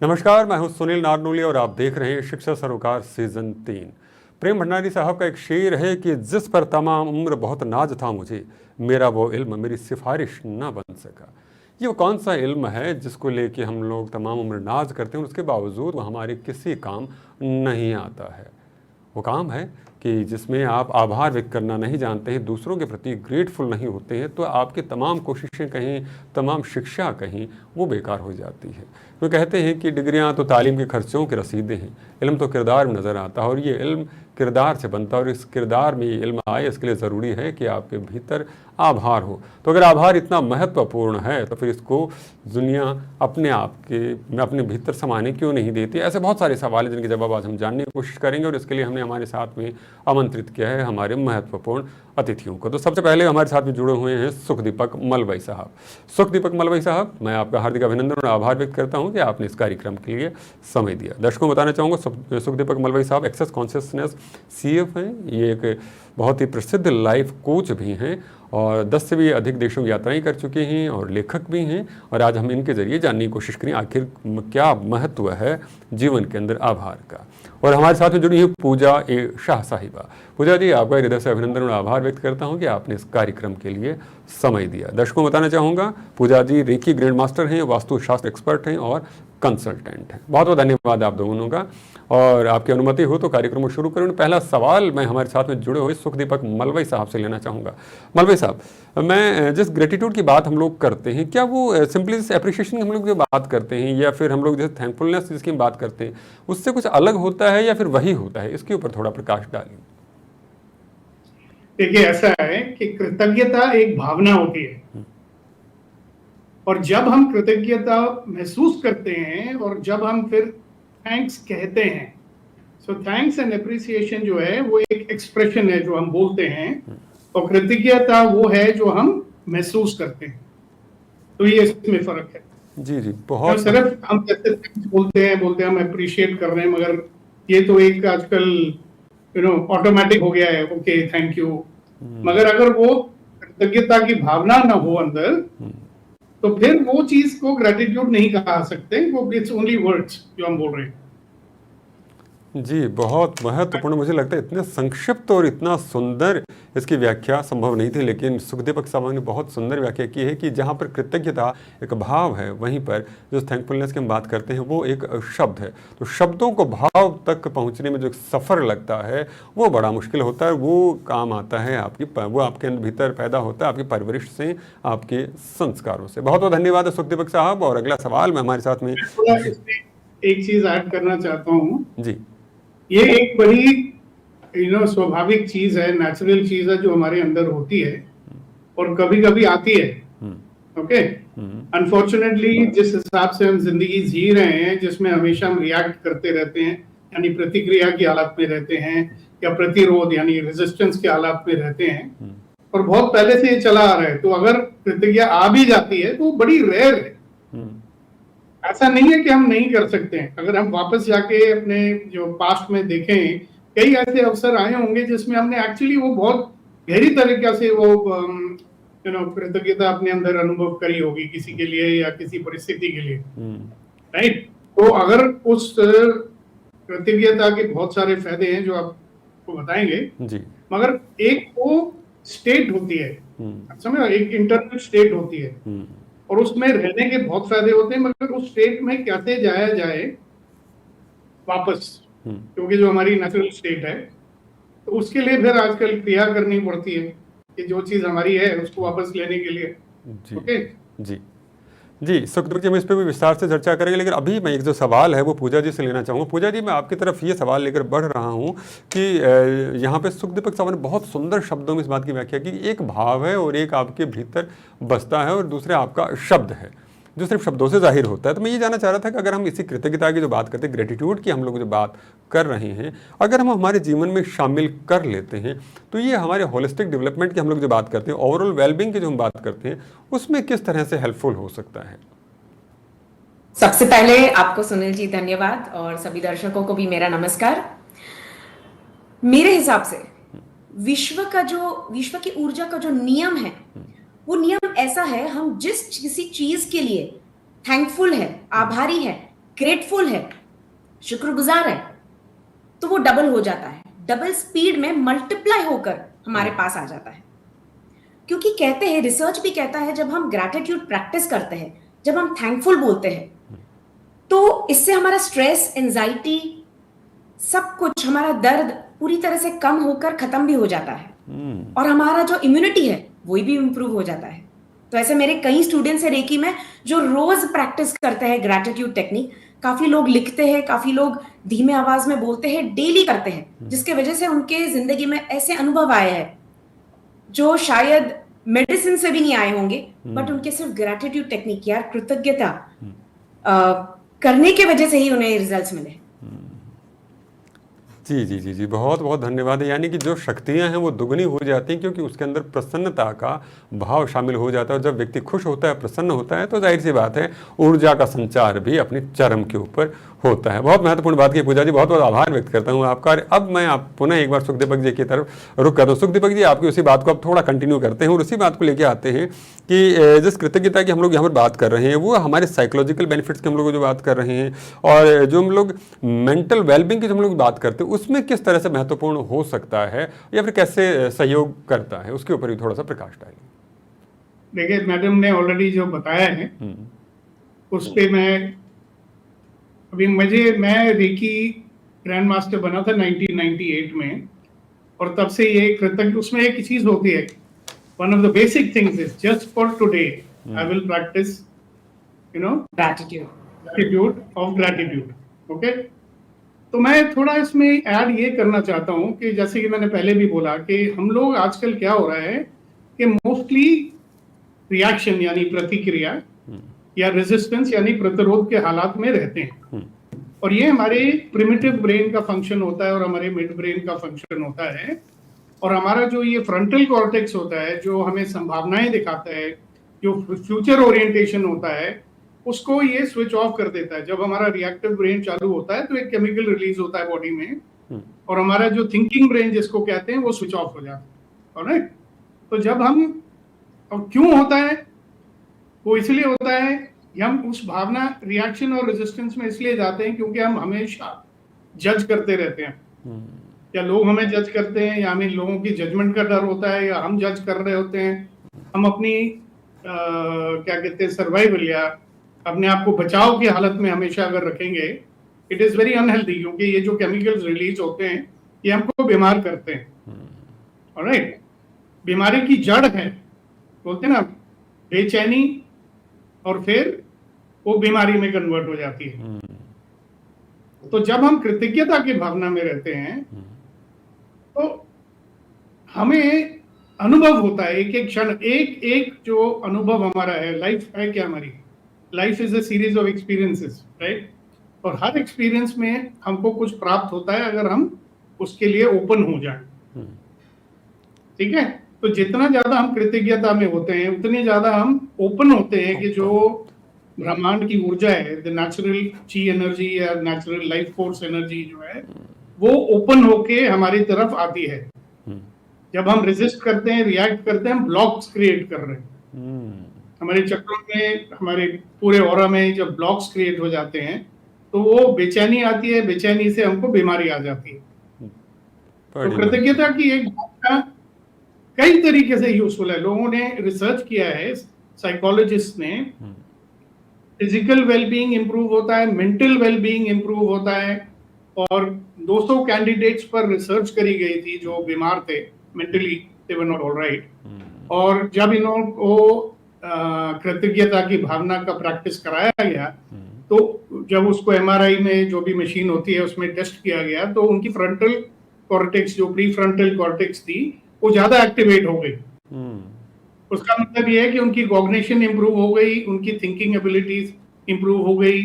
नमस्कार, मैं हूं सुनील नारनूली और आप देख रहे हैं शिक्षा सरोकार सीजन 3। प्रेम भंडारी साहब का एक शेर है कि जिस पर तमाम उम्र बहुत नाज था मुझे, मेरा वो इल्म मेरी सिफारिश ना बन सका। ये वो कौन सा इल्म है जिसको लेके हम लोग तमाम उम्र नाज करते हैं और उसके बावजूद वो हमारे किसी काम नहीं आता है? वो काम है कि जिसमें आप आभार व्यक्त करना नहीं जानते हैं, दूसरों के प्रति ग्रेटफुल नहीं होते हैं, तो आपकी तमाम कोशिशें कहीं, तमाम शिक्षा कहीं वो बेकार हो जाती है। वो कहते हैं कि डिग्रियां तो तालीम के खर्चों की रसीदें हैं, इल्म तो किरदार में नज़र आता है और ये इल्म किरदार से बनता है और इस किरदार में ये इल्म आए इसके लिए ज़रूरी है कि आपके भीतर आभार हो। तो अगर आभार इतना महत्वपूर्ण है तो फिर इसको दुनिया अपने भीतर समाने क्यों नहीं देती? ऐसे बहुत सारे सवाल हैं जिनके जवाब आज हम जानने की कोशिश करेंगे और इसके लिए हमने हमारे साथ में आमंत्रित किया है हमारे महत्वपूर्ण अतिथियों को। तो सबसे पहले हमारे साथ में जुड़े हुए हैं सुखदीपक मलवई साहब। सुखदीपक मलवई साहब, मैं आपका हार्दिक अभिनंदन और आभार व्यक्त करता हूं कि आपने इस कार्यक्रम के लिए समय दिया। दर्शकों को बताना चाहूँगा, सुखदीपक मलवई साहब एक्सेस कॉन्शियसनेस CF हैं। ये एक बहुत ही प्रसिद्ध लाइफ कोच भी हैं और 10 से भी अधिक देशों की यात्राएं कर चुके हैं और लेखक भी हैं। और आज हम इनके जरिए जानने की कोशिश करें आखिर क्या महत्व है जीवन के अंदर आभार का। और हमारे साथ में जुड़ी है पूजा ए शाह साहिबा। पूजा जी, आपका हृदय से अभिनंदन और आभार व्यक्त करता हूं कि आपने इस कार्यक्रम के लिए समय दिया। दर्शकों को बताना चाहूँगा, पूजा जी रेकी ग्रैंड मास्टर हैं, वास्तुशास्त्र एक्सपर्ट हैं और कंसल्टेंट हैं। बहुत बहुत धन्यवाद आप दोनों का। और आपकी अनुमति हो तो कार्यक्रम को शुरू करूँ। पहला सवाल मैं हमारे साथ में जुड़े हुए सुखदीपक मलवई साहब से लेना चाहूँगा। मलवई साहब, मैं जिस ग्रेटिट्यूड की बात हम लोग करते हैं, क्या वो सिंपली अप्रिशिएशन की हम लोग जो बात करते हैं या फिर हम लोग जैसे थैंकफुलनेस जिसकी हम बात करते हैं उससे कुछ अलग होता है या फिर वही होता है? इसके ऊपर थोड़ा प्रकाश डालिए। देखिए, ऐसा है कि कृतज्ञता एक भावना होती है और जब हम कृतज्ञता महसूस करते हैं और जब हम फिर थैंक्स कहते हैं, सो थैंक्स एंड अप्रिसिएशन जो है वो एक एक्सप्रेशन है जो हम बोलते हैं और कृतज्ञता वो है जो हम महसूस करते हैं। तो ये इसमें फर्क है। जी जी, बहुत सिर्फ हम जैसे बोलते हैं हम अप्रिशिएट कर रहे हैं, मगर ये तो एक आजकल ऑटोमेटिक हो गया है, ओके थैंक यू। मगर अगर वो कृतज्ञता की भावना ना हो अंदर तो फिर वो चीज को ग्रेटिट्यूड नहीं कहा सकते, वो इट्स ओनली वर्ड्स जो हम बोल रहे हैं। जी, बहुत महत्वपूर्ण। मुझे लगता है इतने संक्षिप्त और इतना सुंदर इसकी व्याख्या संभव नहीं थी, लेकिन सुखदीपक साहब ने बहुत सुंदर व्याख्या की है कि जहाँ पर कृतज्ञता एक भाव है, वहीं पर जो थैंकफुलनेस की हम बात करते हैं वो एक शब्द है। तो शब्दों को भाव तक पहुँचने में जो सफ़र लगता है वो बड़ा मुश्किल होता है। वो काम आता है वो आपके भीतर पैदा होता है आपकी परवरिश से, आपके संस्कारों से। बहुत बहुत धन्यवाद है सुखदीपक साहब। और अगला सवाल मैं हमारे साथ में एक चीज ऐड करना चाहता हूँ जी। ये एक बड़ी स्वाभाविक चीज है, नेचुरल चीज है जो हमारे अंदर होती है और कभी कभी आती है। ओके, अनफॉर्चुनेटली जिस हिसाब से हम जिंदगी जी रहे हैं, जिसमें हमेशा हम रिएक्ट करते रहते हैं, यानी प्रतिक्रिया की हालत में रहते हैं या प्रतिरोध यानी रेजिस्टेंस के हालत में रहते हैं और बहुत पहले से ये चला आ रहा है, तो अगर प्रतिक्रिया आ भी जाती है तो बड़ी रेयर है। ऐसा नहीं है कि हम नहीं कर सकते हैं। अगर हम वापस जाके अपने जो पास्ट में देखें, कई ऐसे अवसर आए होंगे जिसमें हमने एक्चुअली वो बहुत गहरी तरीके से वो कृतज्ञता अपने अंदर अनुभव करी होगी किसी के लिए या किसी परिस्थिति के लिए, राइट। तो अगर उस कृतज्ञता के बहुत सारे फायदे हैं जो आपको बताएंगे जी। मगर एक वो स्टेट होती है, समझो, एक इंटरनल स्टेट होती है और उसमें रहने के बहुत फायदे होते हैं, मगर उस स्टेट में कैसे जाया जाए वापस, क्योंकि जो हमारी नेचुरल स्टेट है, तो उसके लिए फिर आजकल क्रिया करनी पड़ती है कि जो चीज हमारी है उसको वापस लेने के लिए। ओके जी जी, सुखदीप जी, हम इस पर भी विस्तार से चर्चा करेंगे, लेकिन अभी मैं एक जो सवाल है वो पूजा जी से लेना चाहूँगा। पूजा जी, मैं आपकी तरफ ये सवाल लेकर बढ़ रहा हूँ कि यहाँ पे सुखदीपक साहब ने बहुत सुंदर शब्दों में इस बात की व्याख्या की, एक भाव है और एक आपके भीतर बसता है और दूसरा आपका शब्द है जो सिर्फ शब्दों से जाहिर होता है। तो मैं ये जानना चाह रहा था कि अगर हम इसी कृतज्ञता की जो बात करते हैं, ग्रेटिट्यूड की हम लोग जो बात कर रहे हैं, अगर हम हमारे जीवन में शामिल कर लेते हैं तो ये हमारे होलिस्टिक डेवलपमेंट की हम लोग जो बात करते हैं, ओवरऑल वेलबींग की जो हम बात करते हैं, उसमें किस तरह से हेल्पफुल हो सकता है? सबसे पहले आपको सुनील जी धन्यवाद और सभी दर्शकों को भी मेरा नमस्कार। मेरे हिसाब से विश्व की ऊर्जा का जो नियम है वो नियम ऐसा है, हम जिस किसी चीज के लिए थैंकफुल है, आभारी है, ग्रेटफुल है, शुक्रगुजार है, तो वो डबल हो जाता है, डबल स्पीड में मल्टीप्लाई होकर हमारे पास आ जाता है। क्योंकि कहते हैं, रिसर्च भी कहता है, जब हम ग्रैटिट्यूड प्रैक्टिस करते हैं, जब हम थैंकफुल बोलते हैं, तो इससे हमारा स्ट्रेस, एंजाइटी, सब कुछ, हमारा दर्द पूरी तरह से कम होकर खत्म भी हो जाता है, और हमारा जो इम्यूनिटी है वो भी इंप्रूव हो जाता है। तो ऐसे मेरे कई स्टूडेंट्स हैं रेकी में जो रोज प्रैक्टिस करते हैं ग्रैटिट्यूड टेक्निक। काफी लोग लिखते हैं, काफी लोग धीमे आवाज में बोलते हैं, डेली करते हैं, जिसके वजह से उनके जिंदगी में ऐसे अनुभव आए हैं जो शायद मेडिसिन से भी नहीं आए होंगे, बट उनके सिर्फ ग्रैटिट्यूड टेक्निक या कृतज्ञता करने के वजह से ही उन्हें रिजल्ट्स मिले। जी जी जी जी, बहुत बहुत धन्यवाद। यानी कि जो शक्तियां हैं वो दुगनी हो जाती हैं, क्योंकि उसके अंदर प्रसन्नता का भाव शामिल हो जाता है। और जब व्यक्ति खुश होता है, प्रसन्न होता है, तो जाहिर सी बात है ऊर्जा का संचार भी अपनी चरम के ऊपर होता है। बहुत महत्वपूर्ण बात की पूजा जी, बहुत बहुत आभार व्यक्त करता हूँ आपका। अब मैं आप पुनः एक बार सुखदीपक जी की तरफ रुक करता हूँ। सुखदीपक जी, आपकी उसी बात को अब थोड़ा कंटिन्यू करते हैं और उसी बात को लेके आते हैं कि जिस कृतज्ञता की हम लोग यहाँ पर बात कर रहे हैं, वो हमारे साइकोलॉजिकल बेनिफिट्स की हम लोग जो बात कर रहे हैं, और जो हम लोग मेंटल वेलबींग की जो हम लोग बात करते हैं, उसमें किस तरह से महत्वपूर्ण हो सकता है या फिर कैसे सहयोग करता है, उसके ऊपर भी थोड़ा सा प्रकाश डालिए। देखिए, मैडम ने ऑलरेडी जो बताया है उस पे मैं रेकी ग्रैंड मास्टर बना था 1998 में, और तब से ये कृतज्ञ, उसमें एक चीज होती है, one of the basic things is just for today I will practice gratitude of gratitude. Okay, तो मैं थोड़ा इसमें ऐड ये करना चाहता हूँ कि जैसे कि मैंने पहले भी बोला कि हम लोग आजकल क्या हो रहा है कि मोस्टली रिएक्शन यानी प्रतिक्रिया या रेजिस्टेंस यानी प्रतिरोध के हालात में रहते हैं, और ये हमारे प्रिमिटिव ब्रेन का फंक्शन होता है और हमारे मिड ब्रेन का फंक्शन होता है। और हमारा जो ये फ्रंटल कॉर्टेक्स होता है, जो हमें संभावनाएं दिखाता है, जो फ्यूचर ओरिएंटेशन होता है, उसको ये स्विच ऑफ कर देता है। जब हमारा रिएक्टिव ब्रेन चालू होता है तो एक केमिकल रिलीज होता है बॉडी में, और हमारा जो थिंकिंग ब्रेन जिसको कहते हैं वो स्विच ऑफ हो जाता है। ऑलराइट, तो जब हम, और क्यों होता है वो इसलिए होता है कि हम उस भावना, रिएक्शन और रेजिस्टेंस में इसलिए जाते हैं क्योंकि हम हमेशा जज करते रहते हैं, या लोग हमें जज करते हैं, या हमें लोगों की जजमेंट का डर होता है, या हम जज कर रहे होते हैं। हम अपनी क्या कहते हैं, सर्वाइवल या अपने आप को बचाव की हालत में हमेशा अगर रखेंगे, इट इज वेरी अनहेल्दी, क्योंकि ये जो केमिकल्स रिलीज होते हैं ये हमको बीमार करते हैं। ऑलराइट, बीमारी की जड़ है, बोलते हैं ना, बेचैनी, और फिर वो बीमारी में कन्वर्ट हो जाती है। तो जब हम कृतज्ञता की भावना में रहते हैं तो हमें अनुभव होता है, एक एक क्षण, एक एक जो अनुभव हमारा है। लाइफ है क्या हमारी? Life is a series of experiences, right? और हर एक्सपीरियंस में हमको कुछ प्राप्त होता है अगर हम उसके लिए ओपन हो जाएं। ठीक है, तो जितना ज्यादा हम कृतज्ञता में होते हैं उतनी ज्यादा हम ओपन होते हैं कि जो ब्रह्मांड की ऊर्जा है, द नेचुरल ची एनर्जी या नेचुरल लाइफ फोर्स एनर्जी जो है, वो ओपन होके हमारी तरफ आती है। जब हम रेजिस्ट करते हैं, रिएक्ट करते हैं, हम ब्लॉक्स क्रिएट कर रहे हैं। हमारे चक्रों में, हमारे पूरे ऑरा में जब ब्लॉक्स क्रिएट हो जाते हैं तो वो बेचैनी आती है, बेचैनी से हमको बीमारी आ जाती है। तो कृतज्ञता की एक भावना कई तरीके से यूजफुल है। लोगों ने रिसर्च किया है, साइकोलॉजिस्ट ने, फिजिकल वेलबींग इंप्रूव होता है, मेंटल वेलबींग इंप्रूव होता है, और 200 कैंडिडेट्स पर रिसर्च करी गई थी जो बीमार थे, mentally they were not alright. और जब इनको कृतज्ञता की भावना का प्रैक्टिस कराया गया तो जब उसको एमआरआई में जो भी मशीन होती है उसमें टेस्ट किया गया तो उनकी फ्रंटल कॉर्टेक्स, जो प्री फ्रंटल कॉर्टेक्स थी, वो ज्यादा एक्टिवेट हो गई। उसका मतलब ये है कि उनकी कॉग्निशन इंप्रूव हो गई, उनकी थिंकिंग एबिलिटीज इंप्रूव हो गई,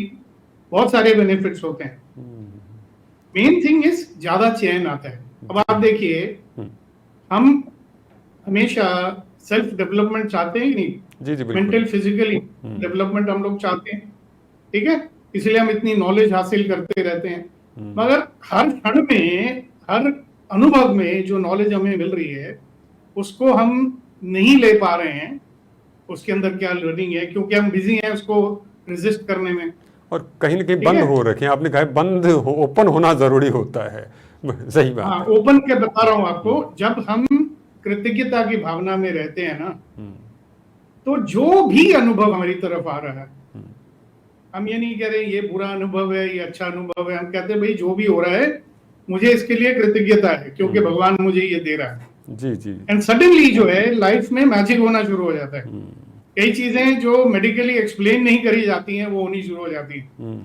बहुत सारे बेनिफिट्स होते हैं। मेन थिंग इज ज्यादा चैन आता है। अब आप देखिए, हम हमेशा सेल्फ डेवलपमेंट चाहते हैं कि नहीं? जी जी, मेंटल फिजिकली डेवलपमेंट हम लोग चाहते हैं, ठीक है, इसलिए हम इतनी नॉलेज हासिल करते रहते हैं। मगर हर क्षण में, हर अनुभव में जो नॉलेज हमें मिल रही है उसको हम नहीं ले पा रहे हैं, उसके अंदर क्या लर्निंग है, क्योंकि हम बिजी हैं उसको रेजिस्ट करने में। और कहीं ना कहीं ठीक बंद है? हो रखे हैं, आपने कहा बंद हो, ओपन होना जरूरी होता है। सही बात हाँ, है। ओपन के बता रहा हूं आपको, जब हम कृतज्ञता की भावना में रहते हैं ना, तो जो भी अनुभव हमारी तरफ आ रहा है, हम ये नहीं कह रहे ये बुरा अनुभव है, ये अच्छा अनुभव है, हम कहते हैं भाई जो भी हो रहा है मुझे इसके लिए कृतज्ञता है, क्योंकि भगवान मुझे ये दे रहा है। जी जी। एंड सडनली जो है लाइफ में मैजिक होना शुरू हो जाता है। कई चीजें जो मेडिकली एक्सप्लेन नहीं करी जाती हैं वो होनी शुरू हो जाती हैं।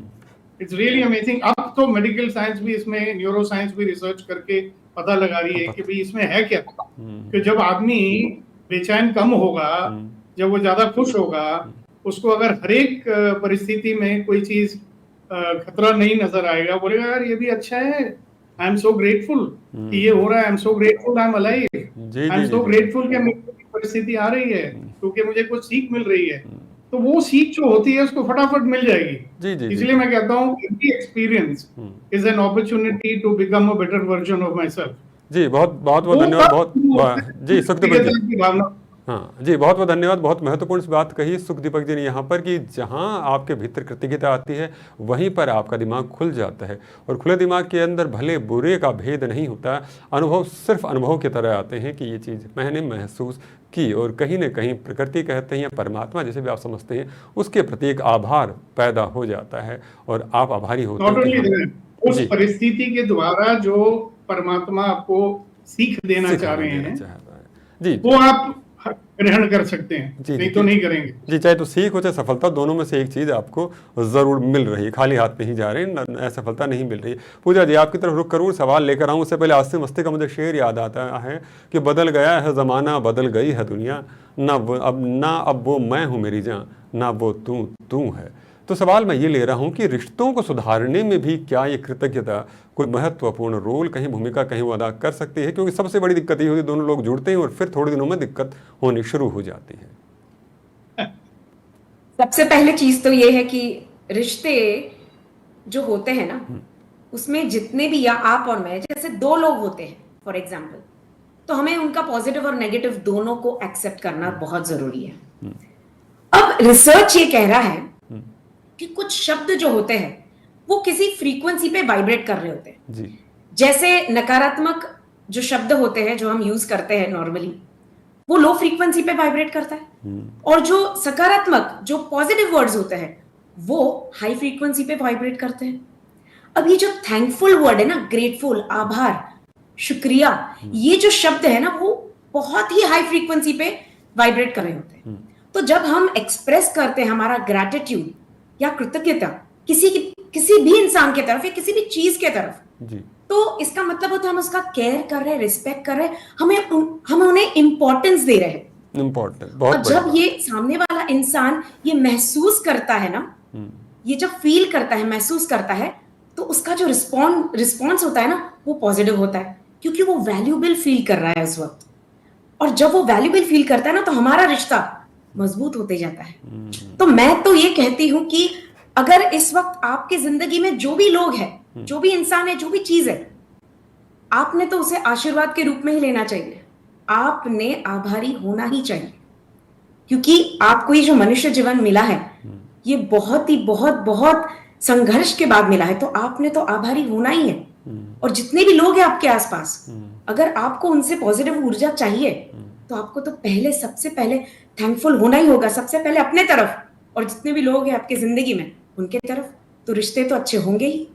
It's really amazing. अब तो मेडिकल साइंस भी इसमें, न्यूरो साइंस भी रिसर्च करके पता लगा रही है कि भाई इसमें है क्या, कि जब आदमी बेचैन कम होगा, जब वो ज्यादा खुश होगा, उसको अगर हर एक परिस्थिति में कोई चीज खतरा नहीं नजर आएगा, बोलेगा यार ये भी अच्छा है, आई एम सो ग्रेटफुल कि ये हो रहा है, I am so grateful I am alive, जी आई एम जी सो जी। ग्रेटफुल कि मेरी परिस्थिति आ रही है क्योंकि मुझे कुछ सीख मिल रही है। तो वो सीख जो होती है उसको फटाफट मिल जाएगी। जी जी जी। इसलिए मैं कहता हूँ every experience is an opportunity to become a better version of myself. जी बहुत बहुत बहुत वो धन्यवाद। तब बहुत शुरू होता है जी सुखदीपक जी। की भावना। हाँ जी, बहुत बहुत धन्यवाद। बहुत महत्वपूर्ण बात कही सुखदीपक जी ने यहाँ पर कि जहाँ आपके भीतर कृतज्ञता आती है वहीं पर आपका दिमाग खुल जाता है, और खुले दिमाग के अंदर भले बुरे का भेद नहीं होता, अनुभव सिर्फ अनुभव की तरह आते हैं कि ये चीज़ मैंने महसूस की, और कहीं ना कहीं प्रकृति कहते हैं या परमात्मा जैसे भी आप समझते हैं उसके प्रति एक आभार पैदा हो जाता है और आप आभारी होते नॉट हैं कि ओनली हाँ। दैट, उस जी, परिस्थिति के द्वारा जो परमात्मा आपको सीख देना चाह सिखाना रहे देना हैं चाहता है। जी वो आप ग्रहण कर सकते हैं, जी नहीं जी तो नहीं करेंगे। जी, चाहे तो सीख हो चाहे सफलता, दोनों में से एक चीज़ आपको ज़रूर मिल रही है, खाली हाथ नहीं जा रहे हैं, असफलता नहीं मिल रही है। पूजा जी आपकी तरफ रुक करूँ, सवाल लेकर आऊँ उससे पहले आस्ते मस्ते का मुझे शेर याद आता है कि बदल गया है ज़माना, बदल गई है दुनिया, ना अब वो मैं हूँ मेरी जान, ना वो तू है। तो सवाल मैं ये ले रहा हूँ कि रिश्तों को सुधारने में भी क्या ये कृतज्ञता कोई महत्वपूर्ण रोल, कहीं भूमिका कहीं वो अदा कर सकती है? क्योंकि सबसे बड़ी दिक्कत ये होती है दोनों लोग जुड़ते हैं और फिर थोड़े दिनों में दिक्कत होनी शुरू हो जाती है। सबसे पहले चीज तो ये है कि रिश्ते जो होते हैं ना, उसमें जितने भी, या आप और मैं जैसे दो लोग होते हैं फॉर एग्जाम्पल, तो हमें उनका पॉजिटिव और नेगेटिव दोनों को एक्सेप्ट करना बहुत जरूरी है। अब रिसर्च ये कह रहा है कि कुछ शब्द जो होते हैं वो किसी फ्रीक्वेंसी पे वाइब्रेट कर रहे होते हैं। जी जैसे नकारात्मक जो शब्द होते हैं जो हम यूज करते हैं नॉर्मली, वो लो फ्रीक्वेंसी पे वाइब्रेट करता है, और जो सकारात्मक जो पॉजिटिव वर्ड्स होते हैं वो हाई फ्रीक्वेंसी पे वाइब्रेट करते हैं। अब ये जो थैंकफुल वर्ड है ना, ग्रेटफुल, आभार, शुक्रिया, ये जो शब्द है ना वो बहुत ही हाई फ्रीक्वेंसी पे वाइब्रेट कर रहे होते हैं। तो जब हम एक्सप्रेस करते हैं हमारा ग्रैटिट्यूड या कृतज्ञता किसी भी इंसान के तरफ या किसी भी चीज के तरफ, जी तो इसका मतलब होता है हम उसका केयर कर रहे हैं, रिस्पेक्ट कर रहे हैं, हम उन्हें इंपॉर्टेंस दे रहे हैं। इम्पोर्टेंट, बहुत और जब ये सामने वाला इंसान ये महसूस करता है ना, ये जब फील करता है, महसूस करता है, तो उसका जो रिस्पॉन्स होता है ना वो पॉजिटिव होता है, क्योंकि वो वैल्यूबल फील कर रहा है उस वक्त। और जब वो वैल्यूबल फील करता है ना तो हमारा रिश्ता मजबूत होते जाता है। तो मैं तो ये कहती हूं कि अगर इस वक्त आपकी जिंदगी में जो भी लोग हैं, जो भी इंसान है, जो भी चीज है, आपने तो उसे आशीर्वाद के रूप में ही लेना चाहिए। आपने आभारी होना ही चाहिए, क्योंकि आपको ये जो मनुष्य जीवन मिला है ये बहुत ही बहुत संघर्ष के बाद मिला है, तो आपने तो आभारी होना ही है। और जितने भी लोग हैं आपके आसपास, अगर आपको उनसे पॉजिटिव ऊर्जा चाहिए तो आपको तो सबसे पहले थैंकफुल होना ही होगा, सबसे पहले अपने तरफ, और जितने भी लोग हैं आपकी जिंदगी में उनके तरफ, तो रिश्ते तो अच्छे होंगे ही,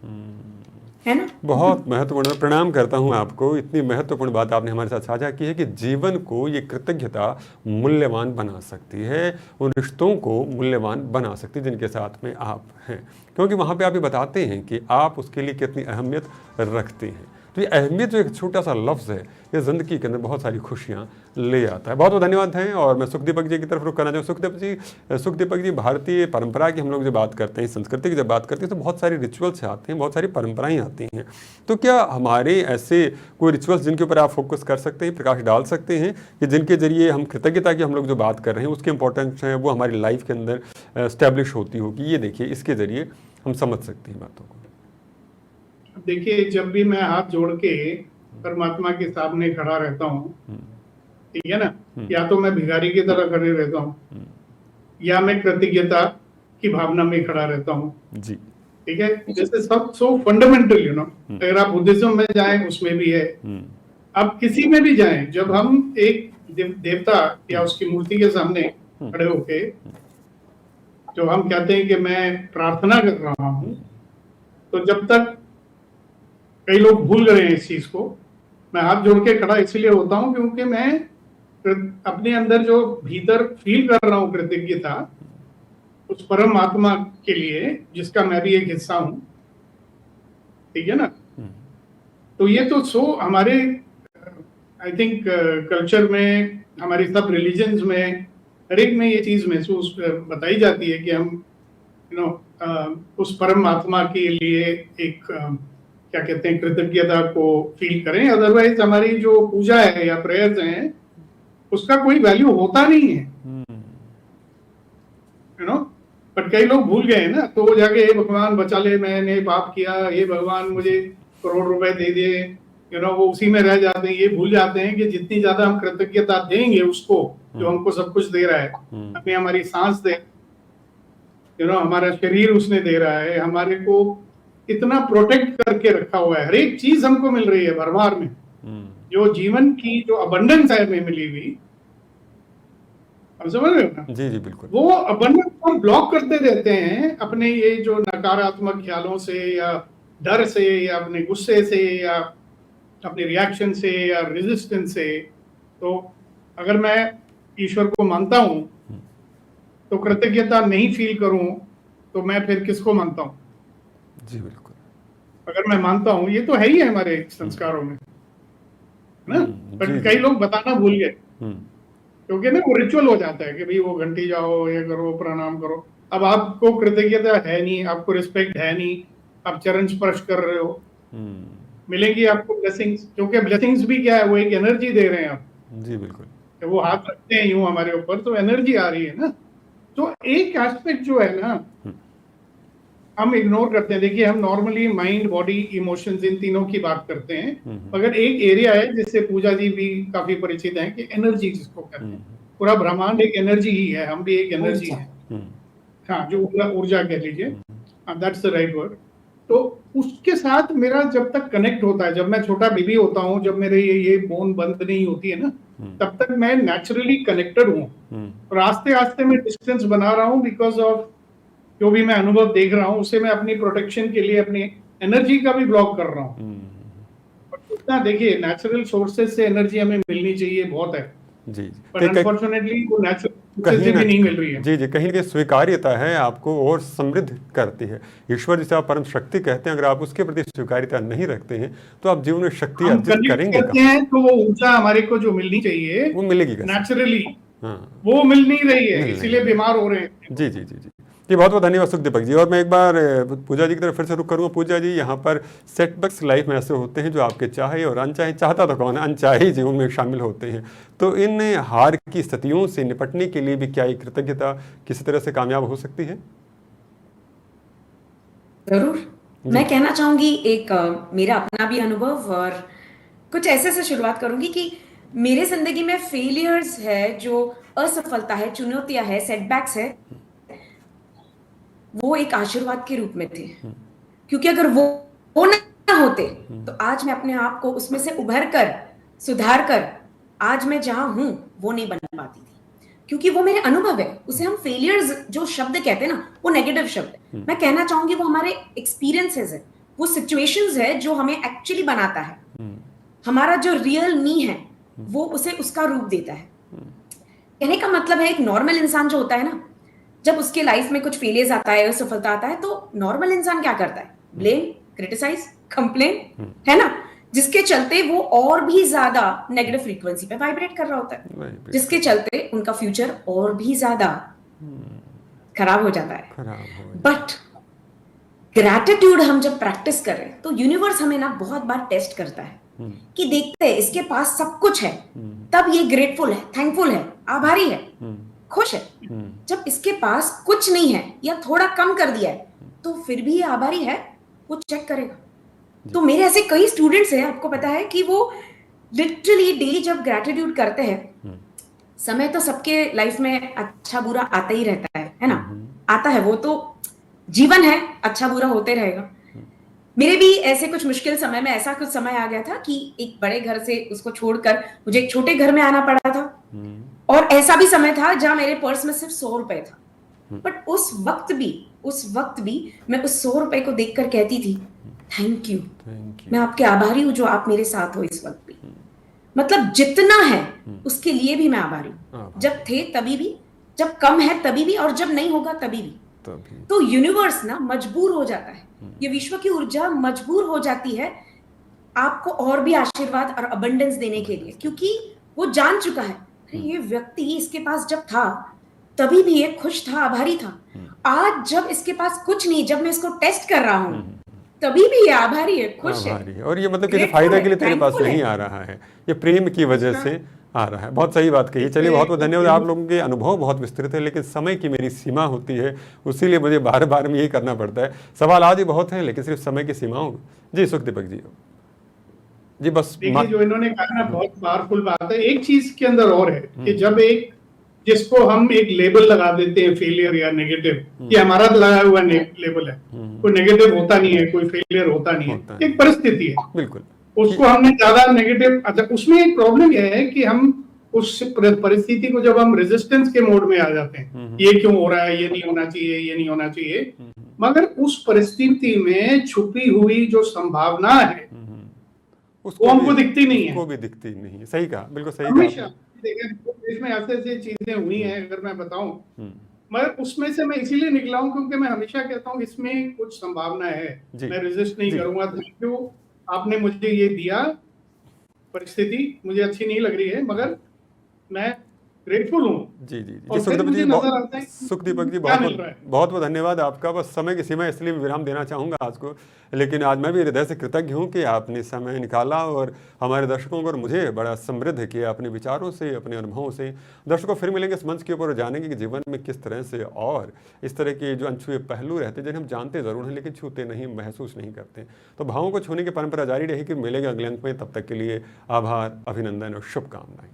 है ना। बहुत महत्वपूर्ण, मैं प्रणाम करता हूं आपको। इतनी महत्वपूर्ण बात आपने हमारे साथ साझा की है कि जीवन को ये कृतज्ञता मूल्यवान बना सकती है, उन रिश्तों को मूल्यवान बना सकती है जिनके साथ में आप हैं, क्योंकि वहाँ पे आप ये बताते हैं कि आप उसके लिए कितनी अहमियत रखते हैं। तो ये अहमियत जो एक छोटा सा लफ्ज़ है, ये ज़िंदगी के अंदर बहुत सारी खुशियाँ ले आता है। बहुत बहुत धन्यवाद हैं। और मैं सुखदीपक जी की तरफ रुख करना चाहूँ। सुखदीपक जी, भारतीय परंपरा की हम लोग जब बात करते हैं, संस्कृति की जब बात करते हैं, तो बहुत सारी रिचुअल्स आते हैं, बहुत सारी परंपराएं आती हैं। तो क्या हमारे ऐसे कोई रिचुअल्स जिनके ऊपर आप फोकस कर सकते हैं, प्रकाश डाल सकते हैं, कि जिनके जरिए हम कृतज्ञता की हम लोग जो बात कर रहे हैं उसके इंपॉर्टेंस है वो हमारी लाइफ के अंदर एस्टेब्लिश होती होगी? ये देखिए, इसके जरिए हम समझ सकते हैं बातों को। देखिए, जब भी मैं हाथ जोड़ के परमात्मा के सामने खड़ा रहता हूँ, ठीक है ना, या तो मैं भिखारी की तरह खड़े रहता हूँ, या मैं कृतज्ञता की भावना में खड़ा रहता हूँ जी। ठीक है, जैसे सब सो फंडामेंटल यू नो, अगर आप बुद्धिज्म में जाएं उसमें भी है, आप किसी में भी जाएं, जब हम एक देवता या उसकी मूर्ति के सामने खड़े होके जो हम कहते हैं कि मैं प्रार्थना कर रहा हूँ, तो जब तक कई लोग भूल गए हैं इस चीज को, मैं हाथ जोड़ के खड़ा इसलिए होता हूँ क्योंकि मैं अपने अंदर जो भीतर फील कर रहा हूँ कृतज्ञता उस परम आत्मा के लिए जिसका मैं भी एक हिस्सा हूं, ठीक है ना। तो ये तो सो हमारे आई थिंक कल्चर में, हमारी सब रिलीजन्स में, हर एक में ये चीज महसूस बताई जाती है कि हम यू नो उस परम आत्मा के लिए एक क्या कहते हैं कृतज्ञता को फील करें, अदरवाइज हमारी जो पूजा है या प्रेयर्स हैं उसका कोई वैल्यू होता नहीं है यू नो। बट कई लोग भूल गए ना, तो वो जाके हे भगवान बचा ले, मैंने पाप किया, हे भगवान मुझे करोड़ रुपए दे दे, यू नो, वो उसी में रह जाते हैं। ये भूल जाते हैं कि जितनी ज्यादा हम कृतज्ञता देंगे उसको जो हमको सब कुछ दे रहा है, हमें हमारी सांस दे, यू नो, हमारा शरीर उसने दे रहा है, हमारे को इतना प्रोटेक्ट करके रखा हुआ है, हर एक चीज हमको मिल रही है भरमार में, जो जीवन की जो अबंडेंस है हमें मिली हुई, हम समझ रहे हो ना। जी जी बिल्कुल। वो अबंडेंस को ब्लॉक करते रहते हैं अपने ये जो नकारात्मक ख्यालों से या डर से या अपने गुस्से से या अपने रिएक्शन से या रेजिस्टेंस से। तो अगर मैं ईश्वर को मानता हूं तो कृतज्ञता नहीं फील करूं तो मैं फिर किसको मानता हूं? जी बिल्कुल। अगर मैं मानता हूं, ये तो है ही है हमारे संस्कारों में ना, बट कई लोग बताना भूल गए क्योंकि ना वो रिचुअल हो जाता है कि भाई वो घंटी जाओ, ये करो, प्रणाम करो। अब आपको कृतज्ञता है नहीं, आपको रिस्पेक्ट है नहीं, आप चरण स्पर्श कर रहे हो, मिलेंगी आपको ब्लेसिंग्स, क्योंकि ब्लेसिंग्स भी क्या है, वो एक एनर्जी दे रहे हैं आप। जी बिल्कुल। कि वो हाथ रखते हैं यूं हमारे ऊपर तो एनर्जी आ रही है ना। तो एक एस्पेक्ट जो है ना हम इग्नोर करते हैं। देखिए हम नॉर्मली माइंड, बॉडी, इमोशंस, इन तीनों की बात करते हैं, मगर एक एरिया है जिससे पूजा जी भी काफी परिचित हैं कि एनर्जी जिसको कहते हैं। पूरा ब्रह्मांड एक एनर्जी ही है, हम भी एक एनर्जी है, हाँ, जो ऊर्जा कह लीजिए, दैट्स द राइट वर्ड। तो उसके साथ मेरा जब तक कनेक्ट होता है, जब मैं छोटा बेबी होता हूँ, जब मेरे ये बोन बंद नहीं होती है ना, तब तक मैं नेचुरली कनेक्टेड हूँ। और आस्ते आस्ते मैं डिस्टेंस बना रहा हूँ बिकॉज ऑफ जो भी मैं अनुभव देख रहा हूँ, उसे मैं अपनी प्रोटेक्शन के लिए अपनी एनर्जी का भी ब्लॉक कर रहा हूँ। उतना देखिए नेचुरल सोर्सेज से एनर्जी हमें मिलनी चाहिए, बहुत है जी, पर अनफॉर्चुनेटली वो नेचुरल कहीं भी नहीं मिल रही है। जी जी, कहीं की स्वीकार्यता है आपको और समृद्ध करती है। ईश्वर जिसे आप परम शक्ति कहते हैं, अगर आप उसके प्रति स्वीकार्यता नहीं रखते हैं तो आप जीवन में शक्ति अर्जित करेंगे करते हैं तो वो ऊर्जा हमारे को जो मिलनी चाहिए वो मिलेगी नेचुरली, हाँ, वो मिल नहीं रही है, इसीलिए बीमार हो रहे हैं। जी जी जी जी जी, बहुत बहुत धन्यवाद सुखदीपक जी। और मैं एक बार पूजा जी की तरफ फिर से रुक करूँगा। पूजा जी, यहाँ पर सेटबैक्स लाइफ में ऐसे होते हैं जो आपके चाहे और अनचाहे, चाहता तो कौन है, अनचाहे जीवन में शामिल होते हैं। तो इन हार की स्थितियों से निपटने के लिए भी क्या ये कृतज्ञता किसी तरह से कामयाब हो सकती है? जरूर, मैं कहना चाहूंगी एक मेरा अपना भी अनुभव, और कुछ ऐसे से शुरुआत करूंगी कि मेरे जिंदगी में फेलियर्स है, जो असफलता है, चुनौतियां है, सेटबैक्स है, वो एक आशीर्वाद के रूप में थे। क्योंकि अगर वो ना होते तो आज मैं अपने आप को उसमें से उभर कर, सुधार कर, आज मैं जहां हूं वो नहीं बन पाती थी। क्योंकि वो मेरे अनुभव है, उसे हम फेलियर्स जो शब्द कहते हैं ना, वो नेगेटिव शब्द है। मैं कहना चाहूंगी वो हमारे एक्सपीरियंसेस है, वो सिचुएशंस है जो हमें एक्चुअली बनाता है। हमारा जो रियल मी है वो उसे उसका रूप देता है। कहने का मतलब है, एक नॉर्मल इंसान जो होता है ना, जब उसके लाइफ में कुछ फेलियर्स आता है, असफलता आता है, तो नॉर्मल इंसान क्या करता है? ब्लेम, क्रिटिसाइज, कंप्लेन, है ना, जिसके चलते वो और भी ज्यादा नेगेटिव फ्रीक्वेंसी पे वाइब्रेट कर रहा होता है, जिसके चलते उनका फ्यूचर और भी ज्यादा खराब हो जाता है। बट ग्रैटिट्यूड हम जब प्रैक्टिस करें तो यूनिवर्स हमें ना बहुत बार टेस्ट करता है कि देखते हैं इसके पास सब कुछ है, तब ये ग्रेटफुल है, थैंकफुल है, आभारी है, खुश है। जब इसके पास कुछ नहीं है या थोड़ा कम कर दिया है तो फिर भी ये आभारी है, वो चेक करेगा। तो मेरे ऐसे कई स्टूडेंट्स हैं, आपको पता है, कि वो लिटरली डेली जब ग्रैटिट्यूड करते हैं, समय तो सबके लाइफ में अच्छा बुरा आता ही रहता है ना, आता है, वो तो जीवन है, अच्छा बुरा होते रहेगा। मेरे भी ऐसे कुछ मुश्किल समय में ऐसा कुछ समय आ गया था कि एक बड़े घर से उसको छोड़कर मुझे एक छोटे घर में आना पड़ा था, और ऐसा भी समय था जहां मेरे पर्स में सिर्फ 100 रुपए था। बट उस वक्त भी मैं उस 100 रुपए को देखकर कहती थी थैंक यू, मैं आपके आभारी हूं जो आप मेरे साथ हो इस वक्त भी। मतलब जितना है उसके लिए भी मैं आभारी हूं, जब थे तभी भी, जब कम है तभी भी, और जब नहीं होगा तभी भी। तो यूनिवर्स ना मजबूर हो जाता है, ये विश्व की ऊर्जा मजबूर हो जाती है आपको और भी आशीर्वाद और अबंडेंस देने के लिए, क्योंकि वो जान चुका है ये व्यक्ति इसके पास जब था तभी भी ये खुश था, आभारी था। आज जब इसके पास कुछ नहीं, जब मैं इसको टेस्ट कर रहा हूं तभी भी ये आभारी है, खुश है, और ये मतलब किसी फायदा के लिए तेरे पास नहीं आ रहा है, ये प्रेम की वजह से आ रहा है। बहुत सही बात कही। चलिए बहुत बहुत धन्यवाद। आप लोगों के अनुभव बहुत विस्तृत है, लेकिन समय की मेरी सीमा होती है, उसीलिए मुझे बार बार में यही करना पड़ता है। सवाल आज ही बहुत है, लेकिन सिर्फ समय की सीमाओं। जी सुखदीपक जी बस देखिए जो इन्होंने कहा ना, बहुत पावरफुल बात है। एक चीज के अंदर और है कि जब एक जिसको हम एक लेबल लगा देते हैं फेलियर या नेगेटिव, ये हमारा लगाया हुआ लेबल है, कोई नेगेटिव होता नहीं है, कोई फेलियर होता नहीं है, एक परिस्थिति है। बिल्कुल उसको हमने ज्यादा नेगेटिव, अच्छा उसमें एक प्रॉब्लम यह है कि हम उस परिस्थिति को जब हम रेजिस्टेंस के मोड में आ जाते हैं, ये क्यों हो रहा है, ये नहीं होना चाहिए, ये नहीं होना चाहिए, मगर उस परिस्थिति में छुपी हुई जो संभावना है वो हमको दिखती नहीं है, उसको भी दिखती नहीं है। सही कहा, बिल्कुल सही हमेशा। कहा। देखिए देश में ऐसे ऐसी चीजें हुई हैं, अगर मैं बताऊं, मगर उसमें से मैं इसीलिए निकला हूं क्योंकि मैं हमेशा कहता हूं इसमें कुछ संभावना है, मैं रेजिस्ट नहीं करूंगा। थैंक यू, आपने मुझे ये दिया। परिस्थिति मुझे अच्छी नहीं लग रही है, मगर मैं ग्रेटफुल हूँ। जी सुखदीपक जी बहुत बहुत धन्यवाद आपका। बस समय की सीमा, इसलिए विराम देना चाहूँगा आज को, लेकिन आज मैं भी हृदय से कृतज्ञ हूँ कि आपने समय निकाला और हमारे दर्शकों को और मुझे बड़ा समृद्ध किया अपने विचारों से, अपने अनुभवों से। दर्शकों फिर मिलेंगे इस मंच के ऊपर और जानेंगे कि जीवन में किस तरह से और इस तरह के जो अनछुए पहलू रहते हैं जिन्हें हम जानते ज़रूर हैं लेकिन छूते नहीं, महसूस नहीं करते। तो भावों को छूने की परंपरा जारी रहेगी। मिलेंगे अगले अंक में, तब तक के लिए आभार, अभिनंदन और शुभकामनाएं।